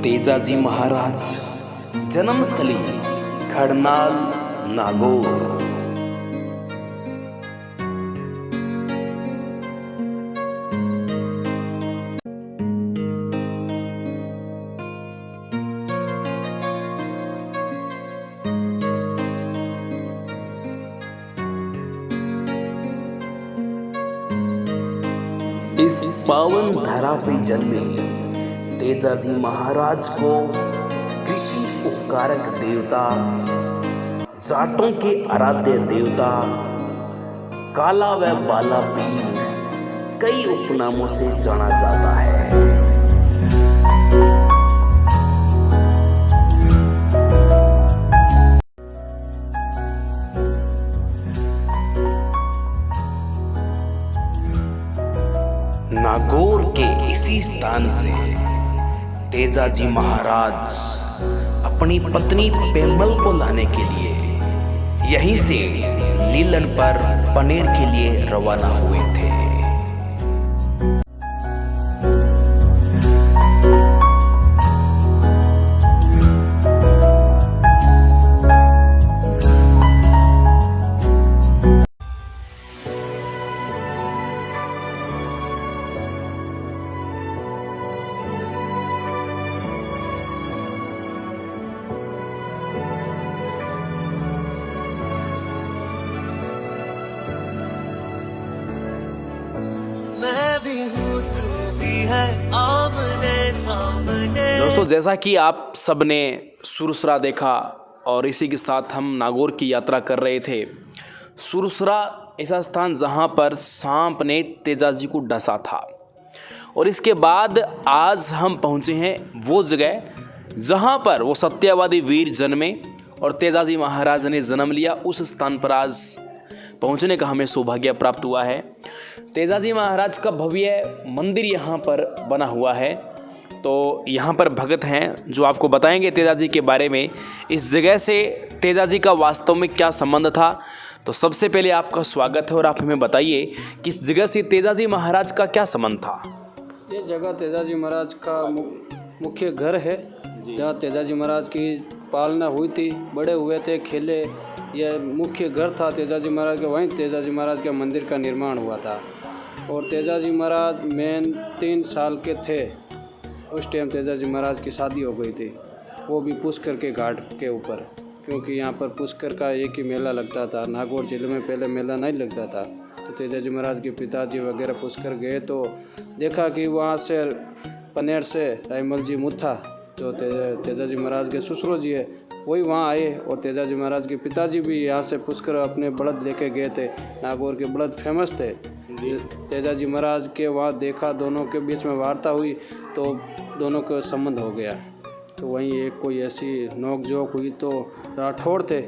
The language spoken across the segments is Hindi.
तेजाजी महाराज जन्मस्थली खड़नाल नागौर। इस पावन धरा पे जन्मे तेजाजी महाराज को कृषि उपकारक देवता, जाटों के आराध्य देवता, काला व बाला पीर कई उपनामों से जाना जाता है। नागौर के इसी स्थान से तेजाजी महाराज अपनी पत्नी पेमल को लाने के लिए यहीं से लीलन पर पनेर के लिए रवाना हुए थे। दोस्तों, जैसा कि आप सबने सुरसरा देखा और इसी के साथ हम नागौर की यात्रा कर रहे थे। सुरसरा ऐसा स्थान जहां पर सांप ने तेजाजी को डसा था और इसके बाद आज हम पहुंचे हैं वो जगह जहां पर वो सत्यवादी वीर जन्मे और तेजाजी महाराज ने जन्म लिया। उस स्थान पर आज पहुंचने का हमें सौभाग्य प्राप्त हुआ है। तेजाजी महाराज का भव्य मंदिर यहाँ पर बना हुआ है। तो यहाँ पर भगत हैं जो आपको बताएंगे तेजाजी के बारे में, इस जगह से तेजाजी का वास्तव में क्या संबंध था। तो सबसे पहले आपका स्वागत है और आप हमें बताइए कि इस जगह से तेजाजी महाराज का क्या संबंध था। ये जगह तेजाजी महाराज का मुख्य घर है, जहाँ तेजाजी महाराज की पालना हुई थी, बड़े हुए थे, खेले। यह मुख्य घर था तेजाजी महाराज का। वहीं तेजाजी महाराज के मंदिर का निर्माण हुआ था और तेजाजी महाराज मेन 3 साल के थे उस टाइम तेजाजी महाराज की शादी हो गई थी, वो भी पुष्कर के घाट के ऊपर, क्योंकि यहाँ पर पुष्कर का एक ही मेला लगता था। नागौर जिले में पहले मेला नहीं लगता था। तो तेजाजी महाराज के पिताजी वगैरह पुष्कर गए तो देखा कि वहाँ से पनेर से रायमल जी मुथा जो तेजाजी महाराज के ससुर जी है, वही वहाँ आए और तेजाजी महाराज के पिताजी भी यहाँ से पुष्कर अपने बलद लेके गए थे। नागौर के बलद फेमस थे। तेजाजी महाराज के वहाँ देखा, दोनों के बीच में वार्ता हुई तो दोनों का संबंध हो गया। तो वहीं एक कोई ऐसी नोक-झोंक हुई तो राठौड़ थे।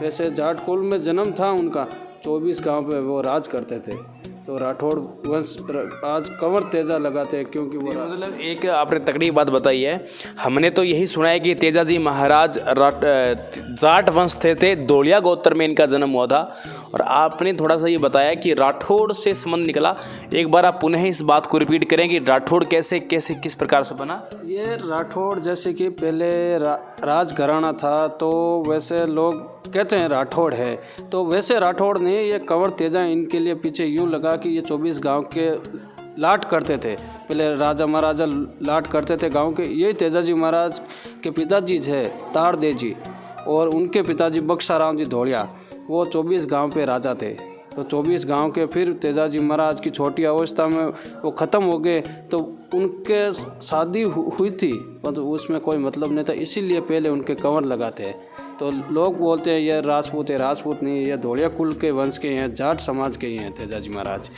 वैसे जाट कुल में जन्म था उनका, 24 गांव पे वो राज करते थे। तो राठौड़ वंश आज कंवर तेजा लगाते हैं, क्योंकि वो मतलब एक आपने तकड़ी बात बताई है। हमने तो यही सुना है कि तेजाजी महाराज जाट वंश थे, दोलिया गोत्र में इनका जन्म हुआ था, और आपने थोड़ा सा ये बताया कि राठौड़ से संबंध निकला। एक बार आप पुनः इस बात को रिपीट करें कि राठौड़ कैसे कैसे किस प्रकार से बना। ये राठौड़ जैसे कि पहले राजघराना था, तो वैसे लोग कहते हैं राठौड़ है, तो वैसे राठौड़ नहीं, ये कंवर तेजा इनके लिए पीछे यूँ लगा कि ये 24 गांव के लाट करते थे। पहले राजा महाराजा लाट करते थे गांव के। यही तेजाजी महाराज के पिताजी थे तारदे जी, और उनके पिताजी बक्साराम जी धोलिया, वो 24 गांव पे राजा थे। तो 24 गांव के फिर तेजाजी महाराज की छोटी अवस्था में वो ख़त्म हो गए, तो उनके शादी हुई थी, पर उसमें कोई मतलब नहीं था, इसीलिए पहले उनके कंवर लगाते हैं। तो लोग बोलते हैं ये राजपूत है, राजपूत नहीं, ये धोलिया कुल के वंश के हैं, जाट समाज के ही हैं तेजाजी महाराज।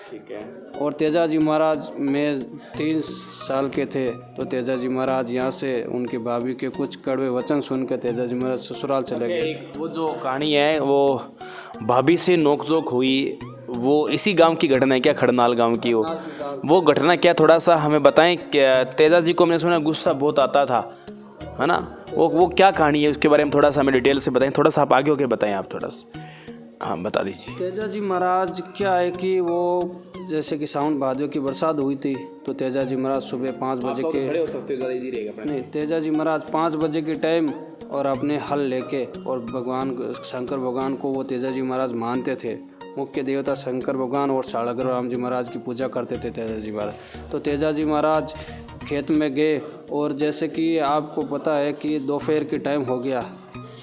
ठीक है। और तेजाजी महाराज में 3 साल के थे तो तेजाजी महाराज यहाँ से उनकी भाभी के कुछ कड़वे वचन सुनकर तेजाजी महाराज ससुराल चले गए। वो जो कहानी है वो भाभी से नोकझोंक हुई, वो इसी गांव की घटना है क्या? खड़नाल गांव की वो घटना क्या, थोड़ा सा हमें बताएं। क्या तेजाजी को हमने सुना गुस्सा बहुत आता था, है ना? वो क्या कहानी है, उसके बारे में थोड़ा सा हमें डिटेल से बताएं। थोड़ा सा आप आगे होकर बताएं आप थोड़ा सा। हाँ बता दीजिए। तेजा जी महाराज क्या है कि वो जैसे कि सावन भादों की बरसात हुई थी, तो तेजा जी महाराज सुबह 5 बजे के खड़े हो सकते हो, ज़्यादा इजी रहेगा। नहीं, तेजा जी महाराज 5 बजे के टाइम और अपने हल लेके और भगवान शंकर भगवान को वो तेजा जी महाराज मानते थे। मुख्य देवता शंकर भगवान और साड़गर राम जी महाराज की पूजा करते थे तेजा जी महाराज। तो तेजा जी महाराज खेत में गए और जैसे कि आपको पता है कि दोपहर की टाइम हो गया,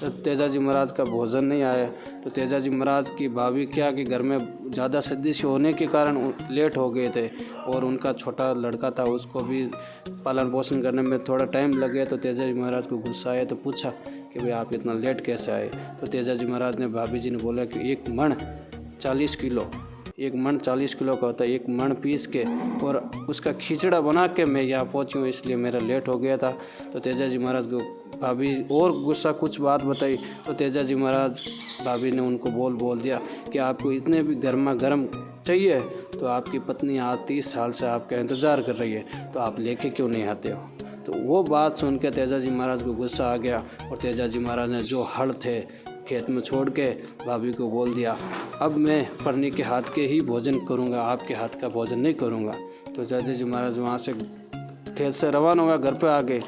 तो तेजा जी महाराज का भोजन नहीं आया। तो तेजा जी महाराज की भाभी क्या कि घर में ज़्यादा सदस्य होने के कारण लेट हो गए थे और उनका छोटा लड़का था, उसको भी पालन पोषण करने में थोड़ा टाइम लग गया। तो तेजा जी महाराज को गुस्सा आया, तो पूछा कि भाई आप इतना लेट कैसे आए। तो तेजा जी महाराज ने भाभी जी ने बोला कि 1 मण 40 किलो, 1 मण 40 किलो का होता है, 1 मण पीस के और उसका खिचड़ा बना के मैं यहाँ पहुँची हूँ, इसलिए मेरा लेट हो गया था। तो तेजा जी महाराज को भाभी और गुस्सा कुछ बात बताई। तो तेजा जी महाराज भाभी ने उनको बोल दिया कि आपको इतने भी गर्मा गर्म चाहिए तो आपकी पत्नी आज 30 साल से आपका इंतज़ार कर रही है, तो आप लेके क्यों नहीं आते हो। तो वो बात सुन के तेजा जी महाराज को गुस्सा आ गया और तेजा जी महाराज ने जो हल थे खेत में छोड़ के भाभी को बोल दिया, अब मैं परनी के हाथ के ही भोजन करूँगा, आपके हाथ का भोजन नहीं करूँगा। तो तेजा जी महाराज वहाँ से खेत से रवाना हुआ, घर पे आ गए।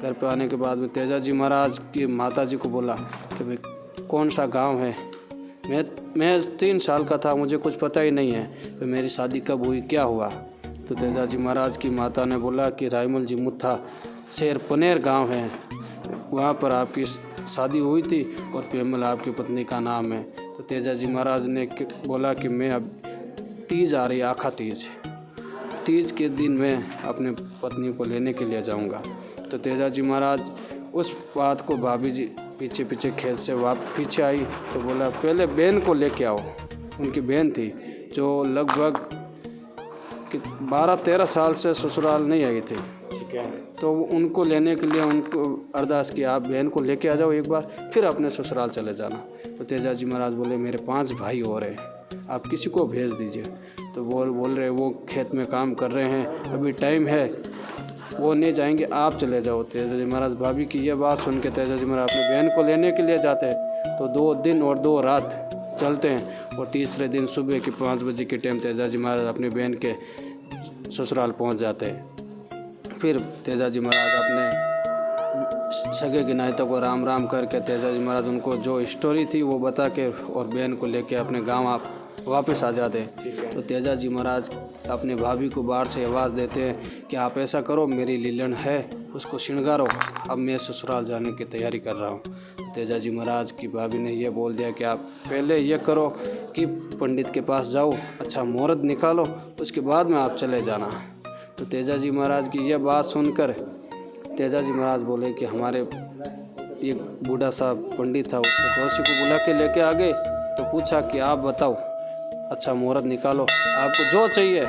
घर पे आने के बाद में तेजा जी महाराज की माता जी को बोला कि भाई कौन सा गांव है, मैं 3 साल का था, मुझे कुछ पता ही नहीं है, तो मेरी शादी कब हुई, क्या हुआ। तो तेजा जी महाराज की माता ने बोला कि रायमल जी मुत्था शेर पनेर गांव है, वहाँ पर आपकी शादी हुई थी और पेमल आपकी पत्नी का नाम है। तो तेजा जी महाराज ने बोला कि मैं अब तीज आ रही, आखा तीज के दिन मैं अपने पत्नी को लेने के लिए जाऊंगा। तो तेजा जी महाराज उस बात को भाभी जी पीछे खेत से पीछे आई तो बोला पहले बहन को लेके आओ। उनकी बहन थी जो लगभग 12-13 साल से ससुराल नहीं आई थी, ठीक है। तो उनको लेने के लिए उनको अरदास किया, आप बहन को लेके आ जाओ एक बार, फिर अपने ससुराल चले जाना। तो तेजा जी महाराज बोले मेरे 5 भाई और हैं, आप किसी को भेज दीजिए। तो बोल रहे वो खेत में काम कर रहे हैं, अभी टाइम है, वो नहीं जाएंगे, आप चले जाओ। तेजा जी महाराज भाभी की ये बात सुन के तेजा जी महाराज अपनी बहन को लेने के लिए जाते हैं। तो 2 दिन और 2 रात चलते हैं और तीसरे दिन सुबह के 5 बजे के टाइम तेजा जी महाराज अपनी बहन के ससुराल पहुंच जाते हैं। फिर तेजा जी महाराज अपने सगे गिनायतों को राम राम करके तेजा जी महाराज उनको जो स्टोरी थी वो बता के और बहन को लेके अपने गांव आप वापस आ जाते हैं। तो तेजा जी महाराज अपने भाभी को बाहर से आवाज़ देते हैं कि आप ऐसा करो, मेरी लीलन है उसको श्रृंगारो, अब मैं ससुराल जाने की तैयारी कर रहा हूँ। तेजा जी महाराज की भाभी ने यह बोल दिया कि आप पहले ये करो कि पंडित के पास जाओ, अच्छा मुहूर्त निकालो, उसके बाद में आप चले जाना। तो तेजा जी महाराज की यह बात सुनकर तेजा जी महाराज बोले कि हमारे एक बूढ़ा सा पंडित था, उसको जोशी को बुला के लेके आ गए। तो पूछा कि आप बताओ, अच्छा मुहूर्त निकालो, आपको जो चाहिए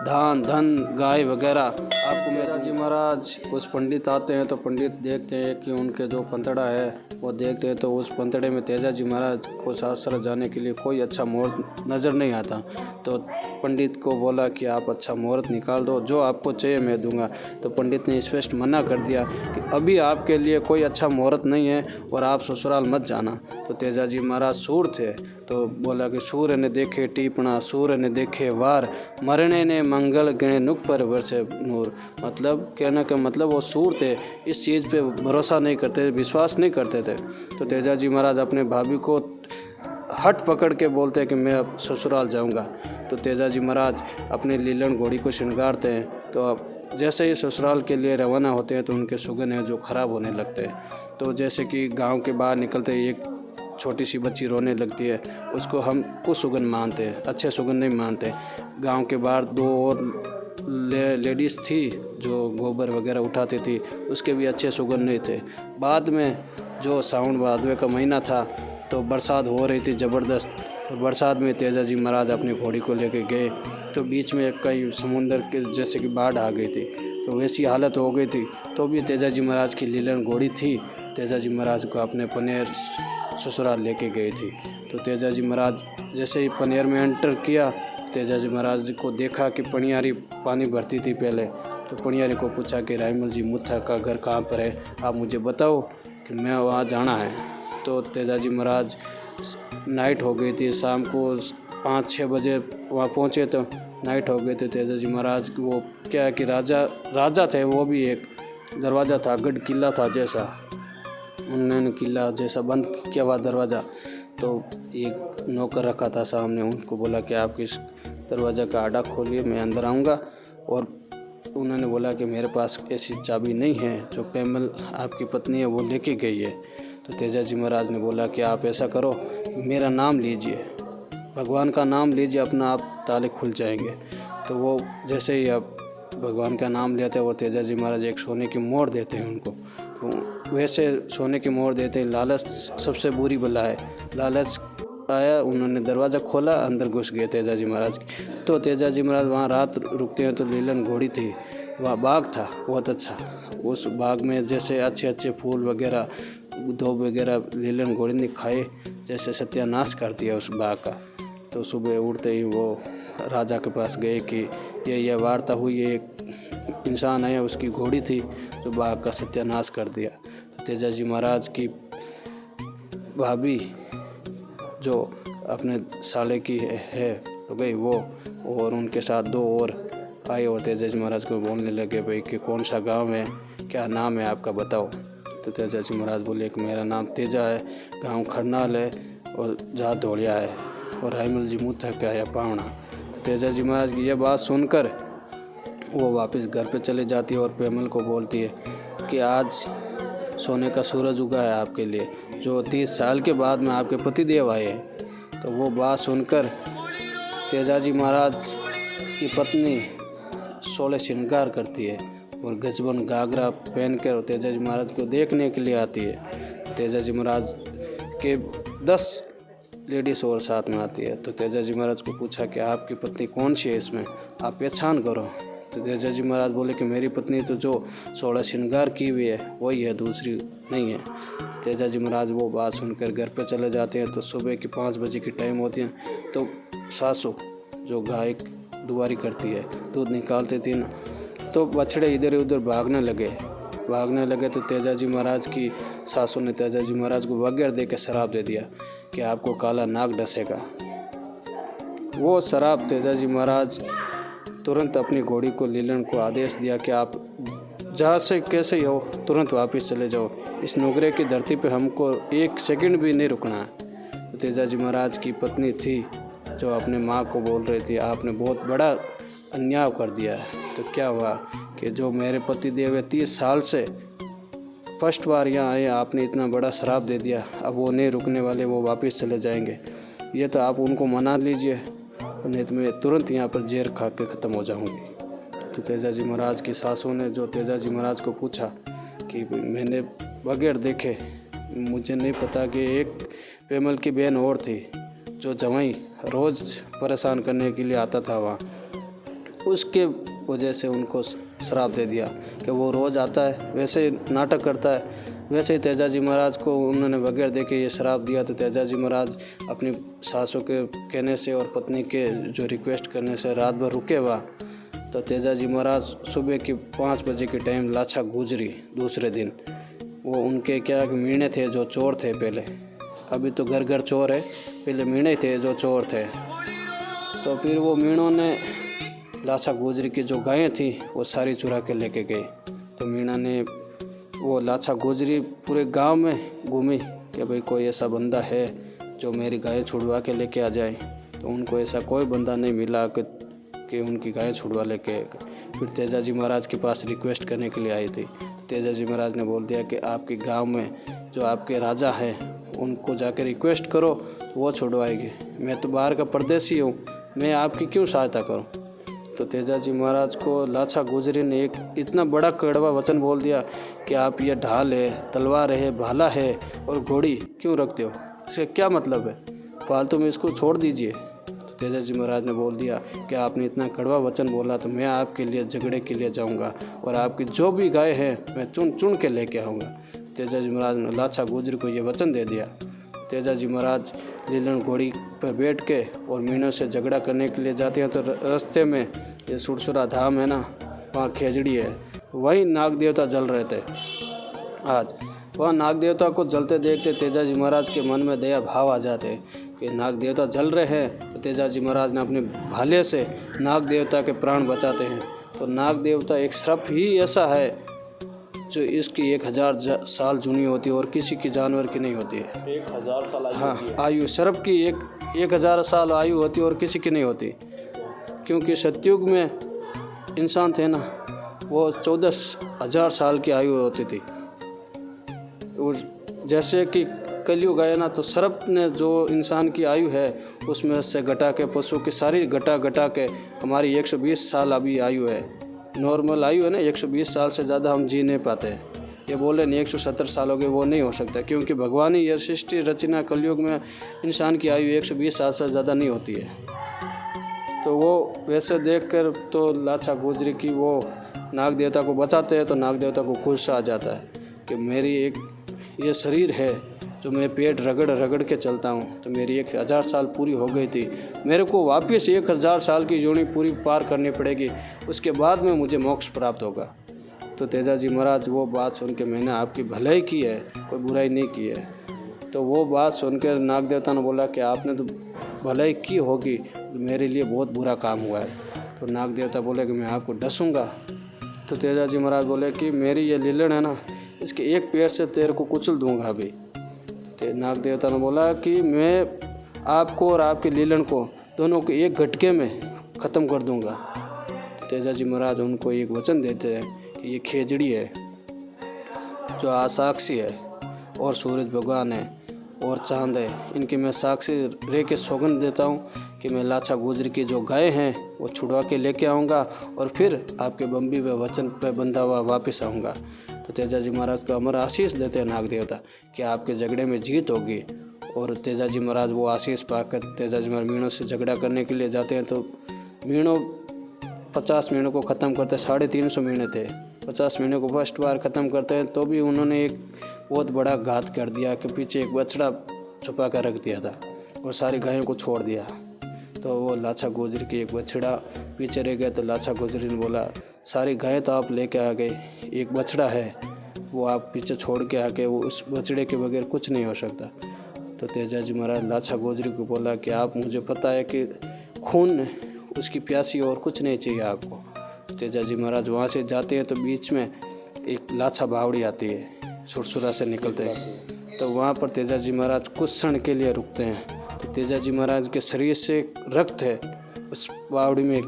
धान धन गाय वगैरह आपको। तेजा जी महाराज उस पंडित आते हैं तो पंडित देखते हैं कि उनके जो पंतड़ा है वो देखते हैं, तो उस पंतड़े में तेजा जी महाराज को शास्त्र जाने के लिए कोई अच्छा मुहूर्त नज़र नहीं आता। तो पंडित को बोला कि आप अच्छा मुहूर्त निकाल दो, जो आपको चाहिए मैं दूंगा। तो पंडित ने स्पष्ट मना कर दिया कि अभी आपके लिए कोई अच्छा मुहूर्त नहीं है और आप ससुराल मत जाना। तो तेजा जी महाराज सूर थे, तो बोला कि सूर्य ने देखे टीपना, सूर्य ने देखे वार, मरने ने मंगल गणे नुक पर वर्षे नूर। मतलब कहने का मतलब वो सूर थे, इस चीज़ पे भरोसा नहीं करते, विश्वास नहीं करते थे। तो तेजा जी महाराज अपने भाभी को हट पकड़ के बोलते हैं कि मैं अब ससुराल जाऊंगा। तो तेजा जी महाराज अपने लीलन घोड़ी को श्रृंगारते हैं। तो अब जैसे ही ससुराल के लिए रवाना होते हैं तो उनके सुगन है जो ख़राब होने लगते हैं। तो जैसे कि गांव के बाहर निकलते ही एक छोटी सी बच्ची रोने लगती है, उसको हम कुछ सुगन मानते हैं, अच्छे सुगन नहीं मानते। गांव के बाहर 2 और लेडीज़ थी जो गोबर वगैरह उठाती थी, उसके भी अच्छे सुगन नहीं थे। बाद में जो सावन भादवे का महीना था तो बरसात हो रही थी ज़बरदस्त, और बरसात में तेजा जी महाराज अपनी घोड़ी को लेके गए तो बीच में कई समुंदर के जैसे कि बाढ़ आ गई थी, तो वैसी हालत हो गई थी। तो भी तेजा जी महाराज की लीलन घोड़ी थी, तेजा जी महाराज को अपने पनेर ससुराल लेके गई थी। तो तेजा जी महाराज जैसे ही पनेर में एंटर किया, तेजा जी महाराज को देखा कि पनियारी पानी भरती थी पहले। तो पनियारी को पूछा कि रायमल जी मुत्था का घर कहाँ पर है, आप मुझे बताओ कि मैं वहाँ जाना है। तो तेजा जी महाराज नाइट हो गई थी। शाम को 5-6 बजे वहाँ पहुँचे तो नाइट हो गई थी। तेजाजी महाराज वो क्या है कि राजा थे, वो भी एक दरवाज़ा था, गढ़ किला था जैसा, उन्होंने किला जैसा बंद किया हुआ दरवाज़ा। तो एक नौकर रखा था सामने, उनको बोला कि आप इस दरवाज़ा का आड़ा खोलिए, मैं अंदर आऊँगा। और उन्होंने बोला कि मेरे पास ऐसी चाबी नहीं है, जो पेमल आपकी पत्नी है वो लेके गई है। तो तेजाजी महाराज ने बोला कि आप ऐसा करो, मेरा नाम लीजिए, भगवान का नाम लीजिए, अपना आप ताले खुल जाएंगे। तो वो जैसे ही आप भगवान का नाम लेते हैं, वो तेजाजी महाराज एक सोने की मोहर देते हैं उनको। तो वैसे सोने की मोहर देते हैं। लालच सबसे बुरी बला है, लालच आया, उन्होंने दरवाज़ा खोला, अंदर घुस गए तेजाजी महाराज की। तो तेजाजी महाराज वहाँ रात रुकते हैं। तो लीलन घोड़ी थी, वहाँ बाग था बहुत अच्छा, उस बाग में जैसे अच्छे अच्छे फूल वगैरह, धूप वगैरह लीलन घोड़ी ने खाए, जैसे सत्यानाश कर दिया उस बाग का। तो सुबह उठते ही वो राजा के पास गए कि ये वार्ता हुई, ये एक इंसान आया, उसकी घोड़ी थी जो बाग का सत्यानाश कर दिया। तो तेजाजी महाराज की भाभी जो अपने साले की है तो गई वो, और उनके साथ 2 और आए और तेजाजी महाराज को बोलने लगे, भाई कि कौन सा गांव है, क्या नाम है आपका, बताओ। तो तेजाजी महाराज बोले कि मेरा नाम तेजा है, गांव खरनाल है और जात धोलिया है, और रायमल जी मुँह थक आया पावना। तो तेजाजी महाराज की यह बात सुनकर वो वापस घर पे चले जाती है और पेमल को बोलती है कि आज सोने का सूरज उगा है आपके लिए, जो 30 साल के बाद में आपके पतिदेव आए हैं। तो वो बात सुनकर तेजाजी महाराज की पत्नी 16 श्रृंगार करती है और गजबन घाघरा पहन कर तेजाजी महाराज को देखने के लिए आती है। तेजाजी महाराज के 10 लेडीज़ और साथ में आती है। तो तेजाजी महाराज को पूछा कि आपकी पत्नी कौन सी है, इसमें आप पहचान करो। तो तेजाजी महाराज बोले कि मेरी पत्नी तो जो 16 श्रृंगार की हुई है वही है, दूसरी नहीं है। तेजाजी महाराज वो बात सुनकर घर पे चले जाते हैं। तो सुबह की 5 बजे की टाइम होती है। तो सासू जो गाय दुआरी करती है, दूध निकालती थी ना, तो बछड़े इधर उधर भागने लगे। तो तेजाजी महाराज की सासू ने तेजाजी महाराज को वगैरह दे के शराब दे दिया कि आपको काला नाग डसेगा। वो शराब तेजाजी महाराज तुरंत अपनी घोड़ी को लीलन को आदेश दिया कि आप जहाँ से कैसे ही हो तुरंत वापस चले जाओ, इस नुगरे की धरती पे हमको 1 सेकंड भी नहीं रुकना है। तो तेजाजी महाराज की पत्नी थी जो अपने माँ को बोल रही थी, आपने बहुत बड़ा अन्याय कर दिया है। तो क्या हुआ कि जो मेरे पति देव 30 साल से फर्स्ट बार यहाँ आए, आपने इतना बड़ा शराब दे दिया, अब वो नहीं रुकने वाले, वो वापस चले जाएंगे। ये तो आप उनको मना लीजिए, नहीं तो मैं तुरंत यहाँ पर जहर खा के ख़त्म हो जाऊँगी। तो तेजाजी महाराज की सासू ने जो तेजाजी महाराज को पूछा कि मैंने बगैर देखे, मुझे नहीं पता कि एक पेमल की बहन और थी जो जवाई रोज़ परेशान करने के लिए आता था वहाँ, उसके वजह से उनको शराब दे दिया कि वो रोज़ आता है, वैसे नाटक करता है। वैसे ही तेजाजी महाराज को उन्होंने बगैर देखे ये शराब दिया। तो तेजाजी महाराज अपनी सासू के कहने से और पत्नी के जो रिक्वेस्ट करने से रात भर रुके हुआ। तो तेजाजी महाराज सुबह की 5 बजे के टाइम लाछा गुजरी दूसरे दिन। वो उनके क्या मीणे थे जो चोर थे पहले, अभी तो घर घर चोर है, पहले मीणे थे जो चोर थे। तो फिर वो मीणों ने लाछा गुजरी की जो गायें थी वो सारी चुरा के लेके गए। तो मीणा ने वो लाछा गुजरी पूरे गांव में घूमी कि भाई कोई ऐसा बंदा है जो मेरी गायें छुड़वा के लेके आ जाए। तो उनको ऐसा कोई बंदा नहीं मिला कि उनकी गायें छुड़वा लेके। फिर तेजाजी महाराज के पास रिक्वेस्ट करने के लिए आई थी। तेजाजी महाराज ने बोल दिया कि आपके गांव में जो आपके राजा हैं उनको जाकर रिक्वेस्ट करो, वो छुड़वाएगी। मैं तो बाहर का परदेसी हूँ, मैं आपकी क्यों सहायता करूँ। तो तेजाजी महाराज को लाछा गुजरी ने एक इतना बड़ा कड़वा वचन बोल दिया कि आप ये ढाल है, तलवार है, भाला है और घोड़ी क्यों रखते हो, इसका क्या मतलब है, फालतू में इसको छोड़ दीजिए। तो तेजाजी महाराज ने बोल दिया कि आपने इतना कड़वा वचन बोला तो मैं आपके लिए झगड़े के लिए जाऊंगा और आपकी जो भी गाय है मैं चुन चुन के लेके आऊँगा। तेजाजी महाराज ने लाछा गुजरी को ये वचन दे दिया। तेजाजी महाराज लीलन घोड़ी पर बैठ के और मीनों से झगड़ा करने के लिए जाते हैं। तो रास्ते में ये सुरसुरा धाम है ना, वहाँ खेजड़ी है, वहीं नाग देवता जल रहे थे आज। वह नाग देवता को जलते देखते तेजाजी महाराज के मन में दया भाव आ जाते कि नाग देवता जल रहे हैं। तो तेजाजी महाराज ने अपने भाले से नाग देवता के प्राण बचाते हैं। तो नाग देवता एक सर्प ही ऐसा है जो इसकी 1000 साल जूनी होती है और किसी की जानवर की नहीं होती है। 1000 साल आयु हाँ, आयु सर्प की 1000 साल आयु होती है और किसी की नहीं होती। क्योंकि सतयुग में इंसान थे ना, वो 14,000 साल की आयु होती थी। और जैसे कि कलयुग आया ना, तो सर्प ने जो इंसान की आयु है उसमें से घटा के पशु की सारी घटा के हमारी 120 साल अभी आयु है। नॉर्मल आयु है ना, 120 साल से ज़्यादा हम जी नहीं पाते। ये बोले नहीं 170 साल हो गए, वो नहीं हो सकता। क्योंकि भगवान ही यह सृष्टि रचना, कलयुग में इंसान की आयु 120 साल से ज़्यादा नहीं होती है। तो वो वैसे देखकर तो लाचा गुजरी की वो नाग देवता को बचाते हैं। तो नाग देवता को गुस्सा आ जाता है कि मेरी ये शरीर है जो मैं पेट रगड़ के चलता हूँ, तो मेरी 1000 साल पूरी हो गई थी, मेरे को वापस 1000 साल की जोड़ी पूरी पार करनी पड़ेगी, उसके बाद में मुझे मोक्ष प्राप्त होगा। तो तेजाजी महाराज वो बात सुन के, मैंने आपकी भलाई की है, कोई बुराई नहीं की है। तो वो बात सुनकर नाग देवता ने बोला कि आपने तो भलाई की होगी, मेरे लिए बहुत बुरा काम हुआ है। तो नाग देवता बोले कि मैं आपको डसूँगा। तो तेजाजी महाराज बोले कि मेरी ये लीलन है ना, इसके एक पैर से तेरे को कुचल दूंगा अभी। तो नाग देवता ने बोला कि मैं आपको और आपके लीलन को दोनों को एक झटके में ख़त्म कर दूंगा। तो तेजाजी महाराज उनको एक वचन देते हैं कि ये खेजड़ी है जो आज साक्षी है, और सूरज भगवान है और चांद है, इनकी मैं साक्षी रह के सौगंध देता हूँ कि मैं लाचा गुजर की जो गाय हैं वो छुड़वा के लेके आऊँगा और फिर आपके बम्बी व वचन पे बंधा हुआ वापस आऊँगा। तो तेजाजी महाराज को अमर आशीष देते हैं नाग देवता कि आपके झगड़े में जीत होगी। और तेजाजी महाराज वो आशीष पाकर तेजाजी महाराज मीणों से झगड़ा करने के लिए जाते हैं। तो मीणों 50 मीणों को ख़त्म करते, 350 मीणे थे, 50 मीणों को फर्स्ट बार ख़त्म करते हैं। तो भी उन्होंने एक बहुत बड़ा घात कर दिया कि पीछे एक बछड़ा छुपा कर रख दिया था और सारी गायों को छोड़ दिया। तो वो लाचा गुजरी की एक बछड़ा पीछे रह गया। तो लाचा गुजरी ने बोला सारी गायें तो आप लेके आ गए, एक बछड़ा है वो आप पीछे छोड़ के आ गए, वो उस बछड़े के बगैर कुछ नहीं हो सकता। तो तेजाजी महाराज लाचा गुजरी को बोला कि आप, मुझे पता है कि खून उसकी प्यासी और कुछ नहीं चाहिए आपको। तो तेजाजी महाराज वहाँ से जाते हैं तो बीच में एक लाचा बावड़ी आती है, सुरसुरा से निकलते हैं। तो वहाँ पर तेजाजी महाराज कुछ क्षण के लिए रुकते हैं। तो तेजाजी महाराज के शरीर से रक्त है उस बावड़ी में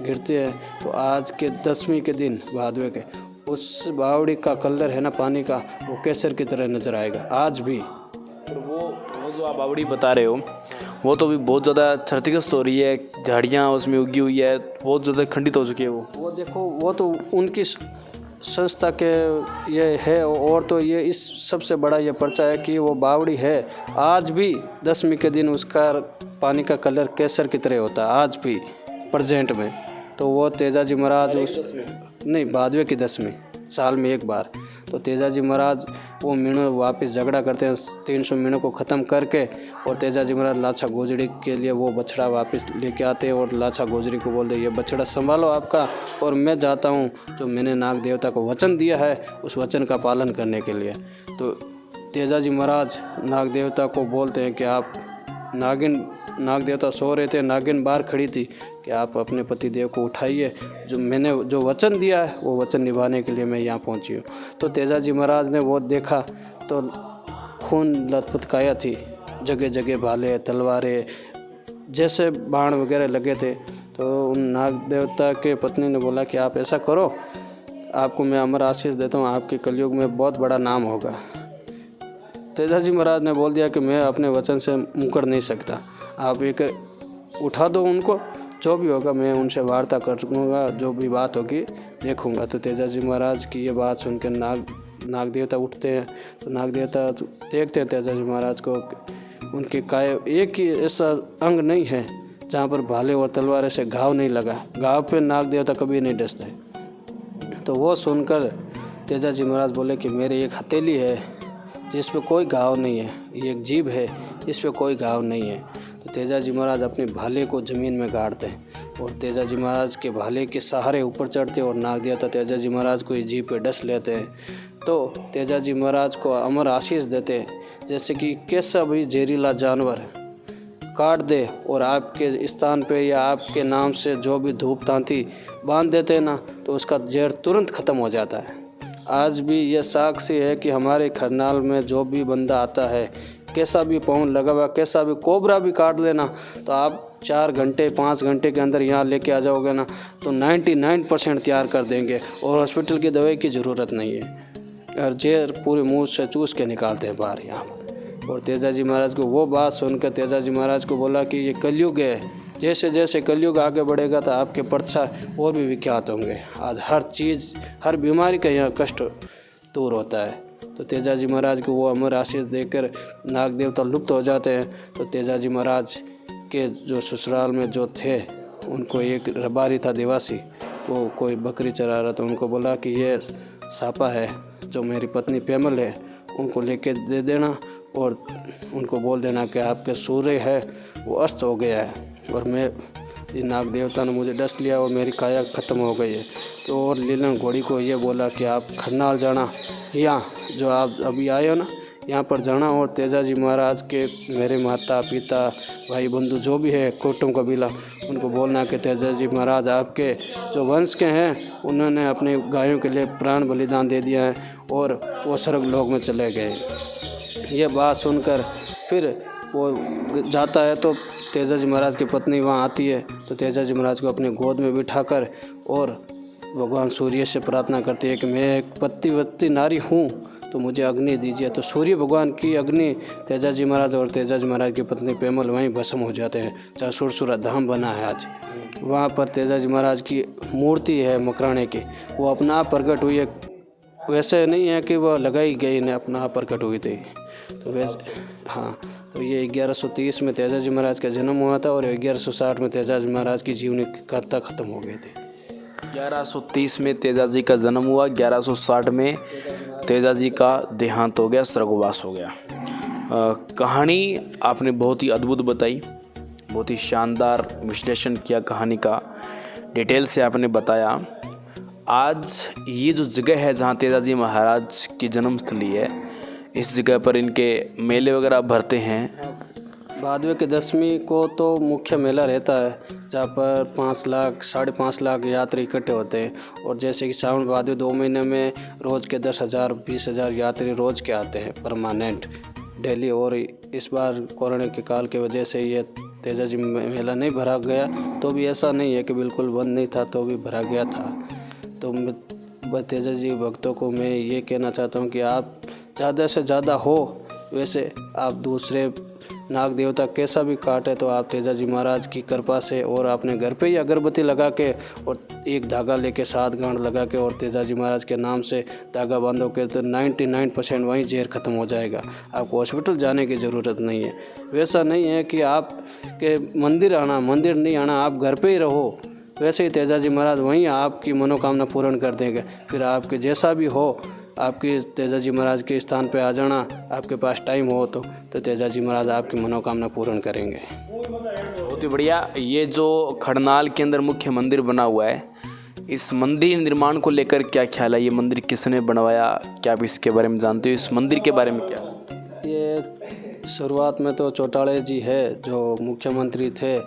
गिरते हैं। तो आज के 10वीं के दिन भादवे के उस बावड़ी का कलर है ना पानी का, वो केसर की तरह नज़र आएगा आज भी। और वो जो आप बावड़ी बता रहे हो वो तो भी बहुत ज़्यादा क्षतिग्रस्त हो रही है, झाड़ियाँ उसमें उगी हुई है, बहुत ज़्यादा खंडित हो चुकी है वो देखो, वो तो उनकी संस्था के ये है। और तो ये इस सबसे बड़ा ये पर्चा है कि वो बावड़ी है आज भी 10वीं के दिन उसका पानी का कलर केसर की तरह होता है आज भी प्रेजेंट में। तो वो तेजाजी महाराज नहीं, भादवे की 10वीं साल में एक बार। तो तेजाजी महाराज वो मीणों वापस झगड़ा करते हैं, 300 मीणों को ख़त्म करके, और तेजाजी महाराज लाचा गुजरी के लिए वो बछड़ा वापस लेके आते हैं। और लाचा गुजरी को बोलते हैं ये बछड़ा संभालो आपका, और मैं जाता हूँ जो मैंने नाग देवता को वचन दिया है उस वचन का पालन करने के लिए। तो तेजाजी महाराज नाग देवता को बोलते हैं कि आप नाग देवता सो रहे थे, नागिन बाहर खड़ी थी कि आप अपने पति देव को उठाइए, जो मैंने जो वचन दिया है वो वचन निभाने के लिए मैं यहाँ पहुँची हूँ। तो तेजाजी महाराज ने वो देखा तो खून लथपथकाया थी, जगह जगह भाले तलवारें जैसे बाण वगैरह लगे थे। तो उन नाग देवता के पत्नी ने बोला कि आप ऐसा करो, आपको मैं अमर आशीष देता हूँ, आपके कलयुग में बहुत बड़ा नाम होगा। तेजाजी महाराज ने बोल दिया कि मैं अपने वचन से मुकर नहीं सकता, आप एक उठा दो उनको, जो भी होगा मैं उनसे वार्ता करूँगा, जो भी बात होगी देखूँगा। तो तेजाजी महाराज की ये बात सुनकर नाग देवता उठते हैं। तो नाग देवता देखते हैं तेजाजी महाराज को, उनके काय एक ही ऐसा अंग नहीं है जहाँ पर भाले और तलवार से घाव नहीं लगा, घाव पे नाग देवता कभी नहीं डसते। तो वो सुनकर तेजाजी महाराज बोले कि मेरी एक हथेली है जिस पे कोई घाव नहीं है, ये एक जीभ है इस पे कोई घाव नहीं है। तो तेजाजी महाराज अपने भाले को ज़मीन में गाड़ते हैं, और तेजाजी महाराज के भाले के सहारे ऊपर चढ़ते और नाग देवता तेजाजी महाराज को जी पे डस लेते हैं। तो तेजाजी महाराज को अमर आशीष देते हैं, जैसे कि कैसा भी जहरीला जानवर काट दे और आपके स्थान पे या आपके नाम से जो भी धूप तांती बांध देते हैं ना, तो उसका जहर तुरंत ख़त्म हो जाता है। आज भी यह साक्षी है कि हमारे खरनाल में जो भी बंदा आता है, कैसा भी पाउन लगा हुआ, कैसा भी कोबरा भी काट लेना, तो आप 4 घंटे 5 घंटे के अंदर यहाँ लेके आ जाओगे ना, तो 99% तैयार कर देंगे और हॉस्पिटल की दवाई की ज़रूरत नहीं है। और जहर पूरे मुंह से चूस के निकालते हैं बाहर यहाँ पर। और तेजाजी महाराज को वो बात सुनकर तेजाजी महाराज को बोला कि ये कलयुग है, जैसे जैसे कलयुग आगे बढ़ेगा तो आपके प्रचार और भी विख्यात होंगे। आज हर चीज़, हर बीमारी का यहाँ कष्ट दूर होता है। तो तेजाजी महाराज को वो अमर आशीष देकर नाग देवता लुप्त हो जाते हैं। तो तेजाजी महाराज के जो ससुराल में जो थे, उनको एक रबारी था देवासी, वो कोई बकरी चरा रहा था, उनको बोला कि ये सापा है जो मेरी पत्नी पेमल है, उनको लेके दे देना और उनको बोल देना कि आपके सूर्य है वो अस्त हो गया है और मैं ये नाग देवता ने मुझे डस लिया और मेरी काया ख़त्म हो गई है। तो और लीलन घोड़ी को ये बोला कि आप खरनाल जाना, यहाँ जो आप अभी आए हो ना, यहाँ पर जाना और तेजाजी महाराज के मेरे माता पिता भाई बंधु जो भी है कुटुंब कबीला, उनको बोलना कि तेजाजी महाराज आपके जो वंश के हैं उन्होंने अपने गायों के लिए प्राण बलिदान दे दिया है और वो स्वर्ग लोक में चले गए। ये बात सुनकर फिर वो जाता है तो तेजाजी महाराज की पत्नी वहाँ आती है। तो तेजाजी महाराज को अपने गोद में बिठाकर और भगवान सूर्य से प्रार्थना करती है कि मैं एक पतिव्रती नारी हूँ, तो मुझे अग्नि दीजिए। तो सूर्य भगवान की अग्नि तेजाजी महाराज और तेजाजी महाराज की पत्नी पेमल वहीं भस्म हो जाते हैं, जहाँ सुरसुरा धाम बना है आज। वहाँ पर तेजाजी महाराज की मूर्ति है मकराने की, वो अपना आप प्रकट हुई है, वैसे नहीं है कि वह लगाई गई ने अपना आप प्रकट हुई थी। तो वैसे हाँ, तो ये 1130 में तेजाजी महाराज का जन्म हुआ था और 1160 में तेजाजी महाराज की जीवनी कथा ख़त्म हो गई थी। 1130 में तेजाजी का जन्म हुआ, 1160 में तेजाजी का देहांत हो गया, स्वर्गवास हो गया। कहानी आपने बहुत ही अद्भुत बताई, बहुत ही शानदार विश्लेषण किया कहानी का, डिटेल से आपने बताया। आज ये जो जगह है जहाँ तेजाजी महाराज की जन्मस्थली है, इस जगह पर इनके मेले वगैरह भरते हैं। भादवे के 10वीं को तो मुख्य मेला रहता है, जहाँ पर 5 लाख 5.5 लाख यात्री इकट्ठे होते हैं। और जैसे कि सावन भादवे 2 महीने में रोज़ के 10,000 20,000 यात्री रोज़ के आते हैं परमानेंट डेली। और इस बार कोरोना के काल की वजह से ये तेजाजी मेला नहीं भरा गया, तो भी ऐसा नहीं है कि बिल्कुल बंद नहीं था, तो भी भरा गया था। तो तेजाजी भक्तों को मैं ये कहना चाहता हूँ कि आप ज़्यादा से ज़्यादा हो, वैसे आप दूसरे नाग देवता कैसा भी काटे तो आप तेजाजी महाराज की कृपा से और अपने घर पे ही अगरबत्ती लगा के और एक धागा लेके 7 गांठ लगा के और तेजाजी महाराज के नाम से धागा बांधोगे तो 99% वहीं जहर ख़त्म हो जाएगा। आपको हॉस्पिटल जाने की ज़रूरत नहीं है। वैसा नहीं है कि आप के मंदिर नहीं आना, आप घर पे ही रहो, वैसे ही तेजाजी महाराज वहीं आपकी मनोकामना पूर्ण कर देंगे। फिर आपके जैसा भी हो, आपके तेजाजी महाराज के स्थान पे आ जाना, आपके पास टाइम हो तो तेजाजी महाराज आपकी मनोकामना पूर्ण करेंगे। बहुत ही बढ़िया। ये जो खड़नाल के अंदर मुख्य मंदिर बना हुआ है, इस मंदिर निर्माण को लेकर क्या ख्याल है? ये मंदिर किसने बनवाया, क्या आप इसके बारे में जानते हो? इस मंदिर के बारे में क्या? ये शुरुआत में तो चौटाले जी है जो मुख्यमंत्री थे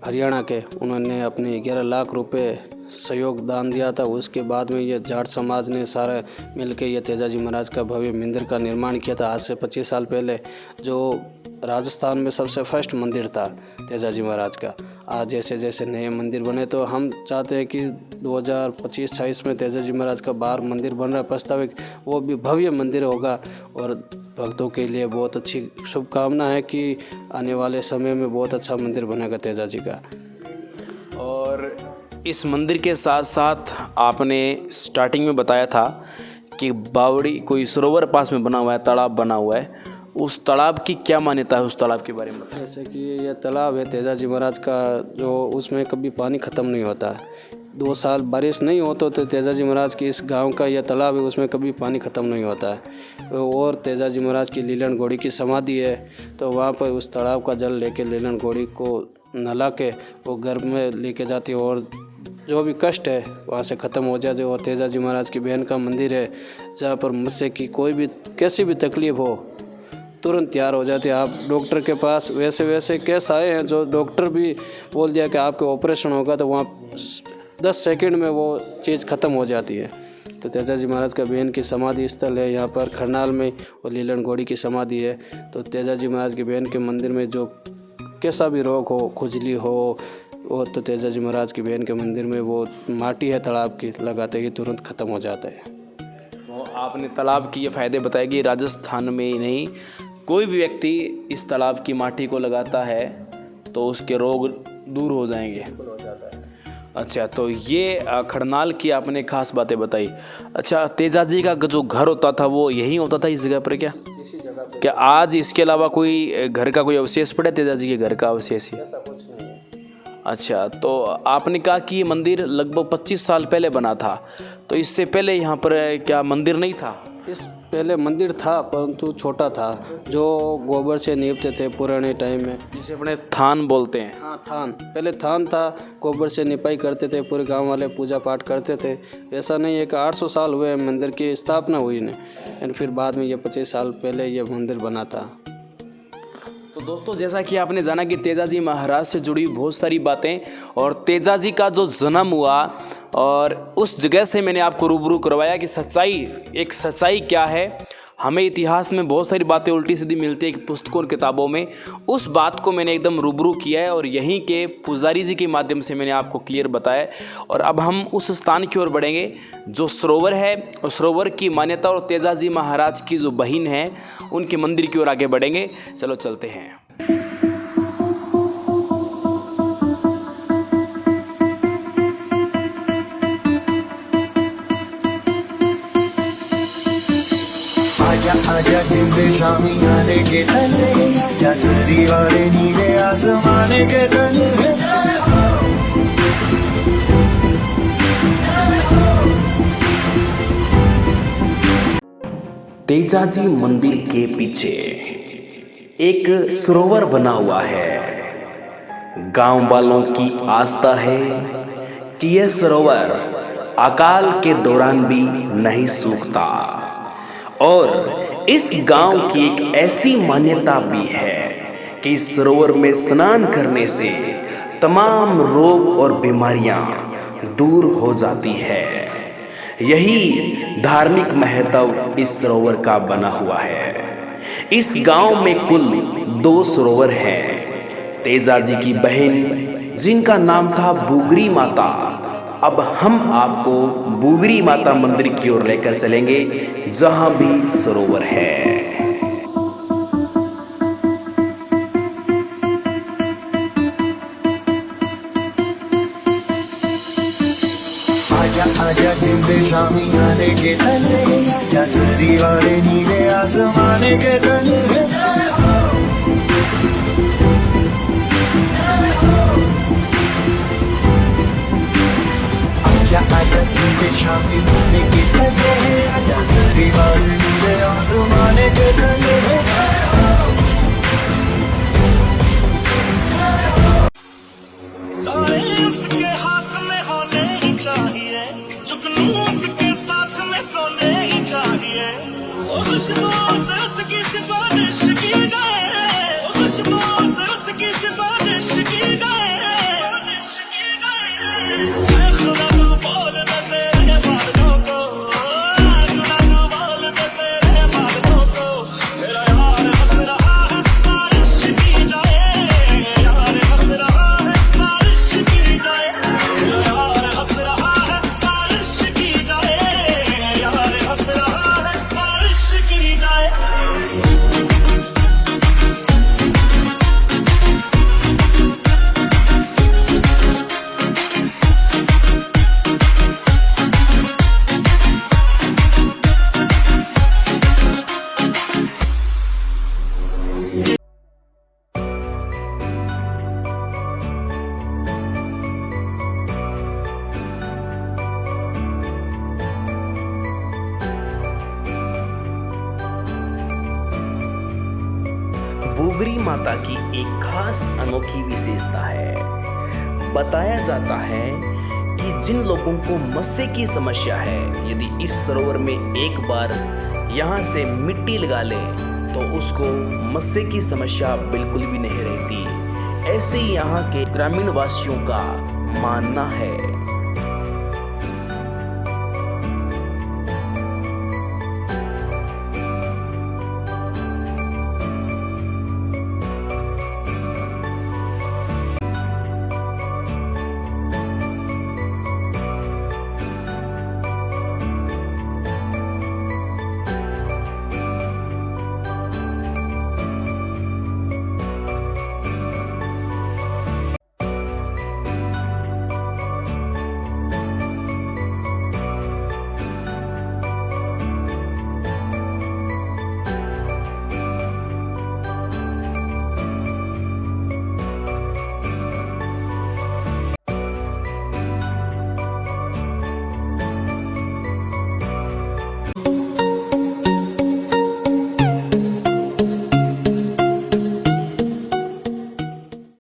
हरियाणा के, उन्होंने अपने 11 लाख रुपए सहयोग दान दिया था। उसके बाद में ये जाट समाज ने सारा मिलके ये तेजाजी महाराज का भव्य मंदिर का निर्माण किया था आज से 25 साल पहले, जो राजस्थान में सबसे फर्स्ट मंदिर था तेजाजी महाराज का। आज जैसे जैसे नए मंदिर बने, तो हम चाहते हैं कि 2025-26 में तेजाजी महाराज का बाहर मंदिर बन रहा है प्रस्तावित, वो भी भव्य मंदिर होगा। और भक्तों के लिए बहुत अच्छी शुभकामना है कि आने वाले समय में बहुत अच्छा मंदिर बनेगा तेजाजी का। और इस मंदिर के साथ साथ आपने स्टार्टिंग में बताया था कि बावड़ी कोई सरोवर पास में बना हुआ है, तालाब बना हुआ है, उस तालाब की क्या मान्यता है? उस तालाब के बारे में बताइए। जैसे कि यह तालाब है तेजाजी महाराज का, जो उसमें कभी पानी ख़त्म नहीं होता है। 2 साल बारिश नहीं हो तो तेजाजी महाराज की इस गांव का यह तालाब है, उसमें कभी पानी ख़त्म नहीं होता है। और तेजाजी महाराज की लीलन घोड़ी की समाधि है, तो वहाँ पर उस तालाब का जल लेके लीलन घोड़ी को नहला के वो घर में लेके जाती है और जो भी कष्ट है वहाँ से ख़त्म हो जाते। और तेजाजी महाराज की बहन का मंदिर है जहाँ पर मुझसे की कोई भी कैसी भी तकलीफ़ हो तुरंत तैयार हो जाती है। आप डॉक्टर के पास वैसे केस आए हैं जो डॉक्टर भी बोल दिया कि आपके ऑपरेशन होगा तो वहाँ 10 सेकंड में वो चीज़ ख़त्म हो जाती है। तो तेजाजी महाराज का बहन की समाधि स्थल है यहाँ पर खरनाल में और लीलन घोड़ी की समाधि है। तो तेजाजी महाराज की बहन के मंदिर में जो कैसा भी रोग हो, खुजली हो, वो तो तेजाजी महाराज की बहन के मंदिर में वो माटी है तालाब की लगाते ही तुरंत ख़त्म हो जाता है। तो आपने तालाब की ये फ़ायदे बताए कि राजस्थान में ही नहीं, कोई भी व्यक्ति इस तालाब की माटी को लगाता है तो उसके रोग दूर हो जाएंगे। अच्छा, तो ये खरनाल की आपने खास बातें बताई। अच्छा, तेजाजी का जो घर होता था वो यही होता था इस जगह पर क्या? इसी जगह पर। क्या आज इसके अलावा कोई घर का कोई अवशेष पड़ा तेजाजी के घर का अवशेष ही? ऐसा कुछ नहीं है। अच्छा, तो आपने कहा कि ये मंदिर लगभग 25 साल पहले बना था, तो इससे पहले यहाँ पर क्या मंदिर नहीं था? इस पहले मंदिर था परंतु छोटा था, जो गोबर से नीपते थे पुराने टाइम में, जिसे अपने थान बोलते हैं। हाँ थान, पहले थान था, गोबर से निपाई करते थे, पूरे गांव वाले पूजा पाठ करते थे। ऐसा नहीं है कि 800 साल हुए मंदिर की स्थापना हुई ने, एंड फिर बाद में ये 25 साल पहले ये मंदिर बना था। तो दोस्तों, जैसा कि आपने जाना कि तेजाजी महाराज से जुड़ी बहुत सारी बातें और तेजाजी का जो जन्म हुआ और उस जगह से मैंने आपको रूबरू करवाया कि सच्चाई क्या है। हमें इतिहास में बहुत सारी बातें उल्टी सीधी मिलती है कि पुस्तकों और किताबों में, उस बात को मैंने एकदम रूबरू किया है और यहीं के पुजारी जी के माध्यम से मैंने आपको क्लियर बताया। और अब हम उस स्थान की ओर बढ़ेंगे जो सरोवर है, और सरोवर की मान्यता और तेजाजी महाराज की जो बहन है उनके मंदिर की ओर आगे बढ़ेंगे। चलो चलते हैं। आजा आजा जिंदे शामी आने के तले, जासरी वाले नीले आसमाने के तले। तेजाजी मंदिर के पीछे एक सरोवर बना हुआ है। गांव वालों की आस्था है कि यह सरोवर अकाल के दौरान भी नहीं सूखता और इस गांव की एक ऐसी मान्यता भी है कि इस सरोवर में स्नान करने से तमाम रोग और बीमारियां दूर हो जाती है। यही धार्मिक महत्व इस सरोवर का बना हुआ है। इस गांव में कुल 2 सरोवर हैं। तेजाजी की बहन जिनका नाम था बुगरी माता, अब हम आपको बुगरी माता मंदिर की ओर लेकर चलेंगे जहां भी सरोवर है। आजा आजा जिंदे शामी आने के तले, जासरी वाले नीले आसमाने के तले। आजा आजा जिंदे शामी आने के तले, जासरी वाले नीले आसमाने के तले। उसके हाथ में होने ही चाहिए, जुगनू उसके साथ में सोने ही चाहिए। खुशबू से उसकी सिफारिश की जाए, खुशबू से उसकी सिफारिश की जाए। खुदा तू बोल दे तेरे बालों को, खुदा तू बोल दे तेरे बालों को। मेरा यार हंस रहा है बारिश की जाए, यार हंस रहा है बारिश की जाए। मेरा यार हंस रहा है बारिश की जाए, यार हंस रहा है बारिश की जाए। डोगरी माता की एक खास अनोखी विशेषता है। बताया जाता है कि जिन लोगों को मस्से की समस्या है, यदि इस सरोवर में एक बार यहाँ से मिट्टी लगा ले तो उसको मस्से की समस्या बिल्कुल भी नहीं रहती। ऐसे ही यहाँ के ग्रामीण वासियों का मानना है।